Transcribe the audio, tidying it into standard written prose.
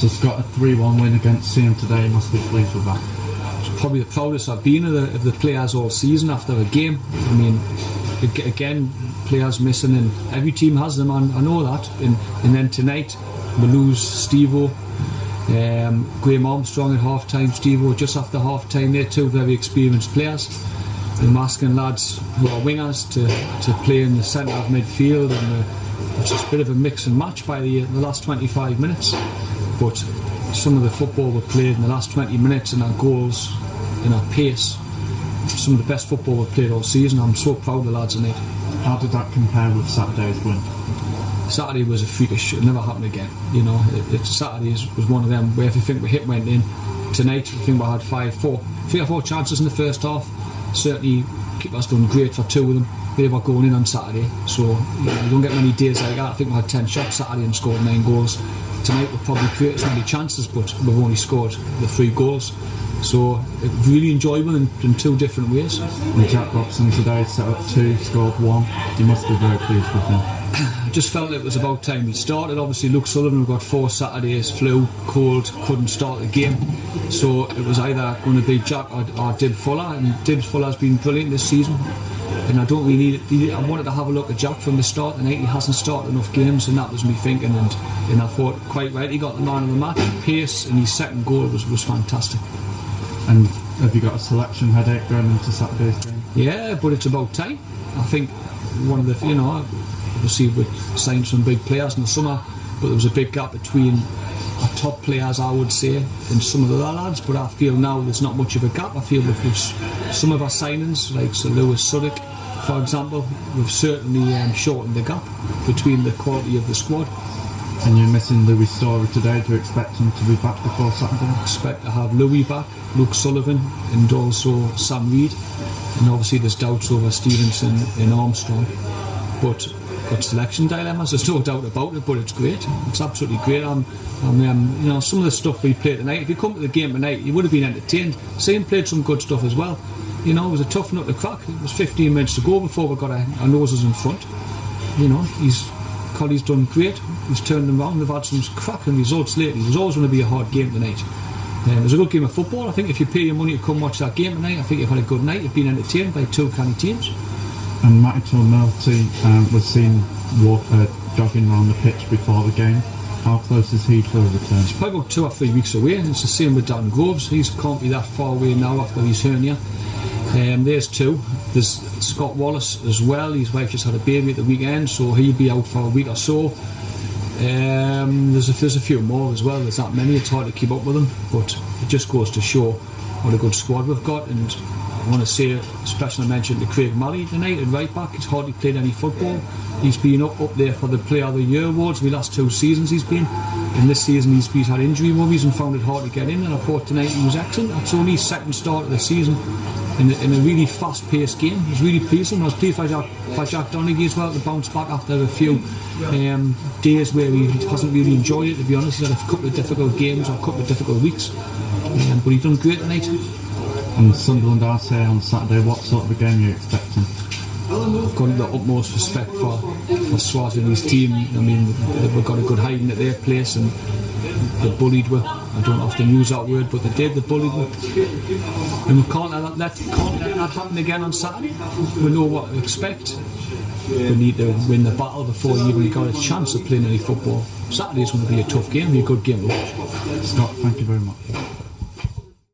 So Scott, a 3-1 win against Seaham today, must be pleased with that. It's probably the proudest I've been of the players all season after a game. I mean, again, players missing, and every team has them, I know that. And then tonight, we lose Steve-O, Graham Armstrong at half-time, Steve-O just after half-time. They're two very experienced players. And I'm asking lads who are wingers to play in the centre of midfield, and it's just a bit of a mix and match by the last 25 minutes. But some of the football we played in the last 20 minutes and our goals and our pace, some of the best football we've played all season. I'm so proud of the lads tonight. How did that compare with Saturday's win? Saturday was a freakish, it never happened again. You know, Saturday was one of them where if you think we hit went in. Tonight, I think we had 3 or 4 chances in the first half. Certainly, keeper's done great for 2 of them. They were going in on Saturday, so you don't get many days like that. I think we had 10 shots Saturday and scored 9 goals. Tonight we'll probably create as many chances, but we've only scored the 3 goals. So it was really enjoyable in 2 different ways. And Jack Robson today set up 2, scored 1. You must be very pleased with him. I just felt it was about time he started. Obviously Luke Sullivan got 4 Saturdays, flu, cold, couldn't start the game. So it was either going to be Jack or Dib Fuller, and Dib Fuller's been brilliant this season. And I don't really need it. I wanted to have a look at Jack from the start tonight. He hasn't started enough games, and that was me thinking. And I thought, quite right, he got the man of the match. Pace, and his second goal was fantastic. And have you got a selection headache going into Saturday's game? Yeah, but it's about time. I think one of the, obviously we signed some big players in the summer, but there was a big gap between our top players, I would say, and some of the other lads. But I feel now there's not much of a gap. I feel with some of our signings, like Sir Lewis Suddick, for example, we've certainly shortened the gap between the quality of the squad. And you're missing Louis Story today. Do you expect him to be back before Saturday? I expect to have Louis back, Luke Sullivan, and also Sam Reid. And obviously there's doubts over Stevenson and Armstrong. But got selection dilemmas, there's no doubt about it, but it's great. It's absolutely great. Some of the stuff we played tonight, if you come to the game tonight, you would have been entertained. Seaham played some good stuff as well. It was a tough nut to crack. It was 15 minutes to go before we got our noses in front. Colley's done great. He's turned them around. They've had some cracking results lately. There's always going to be a hard game tonight. It was a good game of football. I think if you pay your money to come watch that game tonight, I think you've had a good night. You've been entertained by 2 canny teams. And Matty Tulmelty was seen jogging around the pitch before the game. How close is he to a return? He's probably about 2 or 3 weeks away. It's the same with Dan Groves. He can't be that far away now after his hernia. There's 2. There's Scott Wallace as well. His wife just had a baby at the weekend, so he'll be out for a week or so. There's a few more as well. There's that many. It's hard to keep up with them, but it just goes to show what a good squad we've got. And I want to say a special mention to Craig Malley tonight at right back. He's hardly played any football. He's been up there for the Player of the Year awards the last 2 seasons he's been. And this season he's had injury worries and found it hard to get in, and I thought tonight he was excellent. That's only his second start of the season in a really fast-paced game. It was really pleasing. I was pleased by Jack Donaghy as well to bounce back after a few days where he hasn't really enjoyed it, to be honest. He's had a couple of difficult games or a couple of difficult weeks, but he's done great tonight. And Sunderland RSA on Saturday, what sort of a game are you expecting? I've got the utmost respect for Swaz and his team. I mean, they've got a good hiding at their place, and they bullied with. I don't often use that word, but they bullied with. And we can't let that happen again on Saturday. We know what to expect. We need to win the battle before you even got a chance of playing any football. Saturday's going to be a tough game, it'll be a good game to watch. Scott, thank you very much.